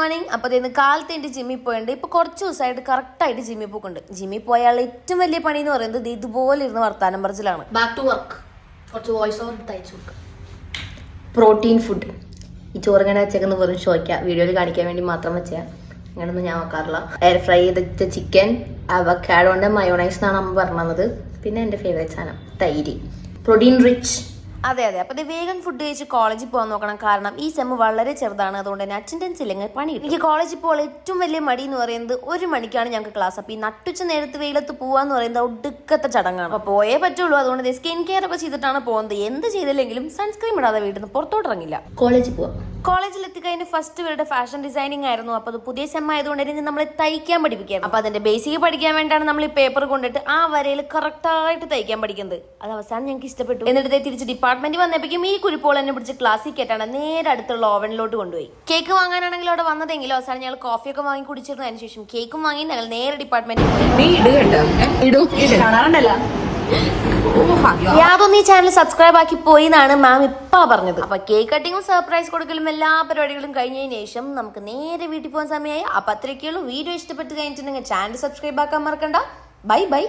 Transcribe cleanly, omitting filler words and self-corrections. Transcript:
Morning. അപ്പോൾ ഇന്ന് കാലത്ത് എൻ്റെ ജിമ്മിൽ പോയിട്ടുണ്ട്. ഇപ്പോൾ കുറച്ച് ദിവസമായിട്ട് കറക്റ്റായിട്ട് ജിമ്മിൽ പോക്കുണ്ട്. ജിമ്മിൽ പോയാൽ ഏറ്റവും വലിയ പണി എന്ന് പറയുന്നത് ഇതുപോലെ ഇരുന്ന് വർത്താനം പറച്ചിലാണ്. Back to work. കുറച്ച് വോയിസ് ഓവർ തയ്ച്ചു കൊടുക്കുക. Protein food. ഈ ചോറിങ്ങനെ വെച്ചേക്കെന്ന് വെറും ചോദിക്കുക, വീഡിയോയിൽ കാണിക്കാൻ വേണ്ടി മാത്രം വെച്ചാൽ അങ്ങനെയൊന്നും ഞാൻ വെക്കാറില്ല. എയർ ഫ്രൈ ചെയ്ത ചിക്കൻ, അവക്കാഡോണ്ട് മയോണൈസ് എന്നാണ് അമ്മ പറഞ്ഞത്. പിന്നെ എൻ്റെ ഫേവറേറ്റ് സാധനം തൈര്, പ്രോട്ടീൻ റിച്ച്. അതെ. അപ്പോൾ ഇത് വേഗം ഫുഡ് കഴിച്ച് കോളേജിൽ പോകാൻ നോക്കണം. കാരണം ഈ സെമ്മ് വളരെ ചെറുതാണ്. അതുകൊണ്ട് തന്നെ അറ്റൻഡൻസ് ഇല്ലെങ്കിൽ പണി. എനിക്ക് കോളേജിൽ പോകാൻ ഏറ്റവും വലിയ മടി എന്ന് പറയുന്നത് 1 മണിക്കാണ് ഞങ്ങൾക്ക് ക്ലാസ്. അപ്പോൾ ഈ നട്ടുച്ച നേരത്ത് വെയിലത്ത് പോകാന്ന് പറയുന്നത് ഒടുക്കത്തെ ചടങ്ങാണ്. അപ്പോൾ പോയേ പറ്റുള്ളൂ. അതുകൊണ്ട് സ്കിൻ കെയർ ഒക്കെ ചെയ്തിട്ടാണ് പോകുന്നത്. എന്ത് ചെയ്തില്ലെങ്കിലും സൺസ്ക്രീൻ ഇടാതെ വീട്ടിൽ നിന്ന് പുറത്തോട്ട് ഇറങ്ങില്ല. കോളേജിൽ പോവാം. കോളേജിൽ എത്തിക്കഴിഞ്ഞ് ഫസ്റ്റ് ഇവരുടെ ഫാഷൻ ഡിസൈനിങ് ആയിരുന്നു. അപ്പോൾ അത് പുതിയ സെം ആയതുകൊണ്ട് തന്നെ നമ്മൾ തയ്ക്കാൻ പഠിപ്പിക്കാം. അപ്പോൾ അതിന്റെ ബേസിക് പഠിക്കാൻ വേണ്ടിയാണ് നമ്മൾ ഈ പേപ്പർ കൊണ്ടിട്ട് ആ വരയിൽ കറക്റ്റായിട്ട് തയ്ക്കാൻ പഠിക്കുന്നത്. അത് അവസാനം ഞങ്ങൾക്ക് ഇഷ്ടപ്പെട്ടു. എന്നിട്ട് തിരിച്ച് ഡിപ്പാർട്ട്മെന്റ് വന്നപ്പോഴേക്കും ഈ കുരിപ്പോൾ എന്നെ പിടിച്ച് ക്ലാസ്സിൽ കേട്ടാണ് നേരെ അടുത്തുള്ള ഓവനിലോട്ട് കൊണ്ടുപോയി. കേക്ക് വാങ്ങാനാണെങ്കിൽ അവിടെ വന്നതെങ്കിലും അവസാനം ഞങ്ങൾ കോഫിയൊക്കെ വാങ്ങി കുടിച്ചിരുന്നതിന് ശേഷം കേക്കും വാങ്ങി ഞങ്ങൾ നേരെ ഡിപ്പാർട്ട്മെന്റിൽ യാതൊന്നും ഈ ചാനൽ സബ്സ്ക്രൈബ് ആക്കി പോയി എന്നാണ് മാം ഇപ്പൊ പറഞ്ഞത്. അപ്പൊ കേക്ക് കട്ടിങ്ങും സർപ്രൈസ് കൊടുക്കലും എല്ലാ പരിപാടികളും കഴിഞ്ഞതിന് ശേഷം നമുക്ക് നേരെ വീട്ടിൽ പോകാൻ സമയമായി. അപ്പൊ അത്രയൊക്കെയുള്ളൂ. വീഡിയോ ഇഷ്ടപ്പെട്ട് കഴിഞ്ഞിട്ടുണ്ടെങ്കിൽ ചാനൽ സബ്സ്ക്രൈബ് ആക്കാൻ മറക്കണ്ട. ബൈ.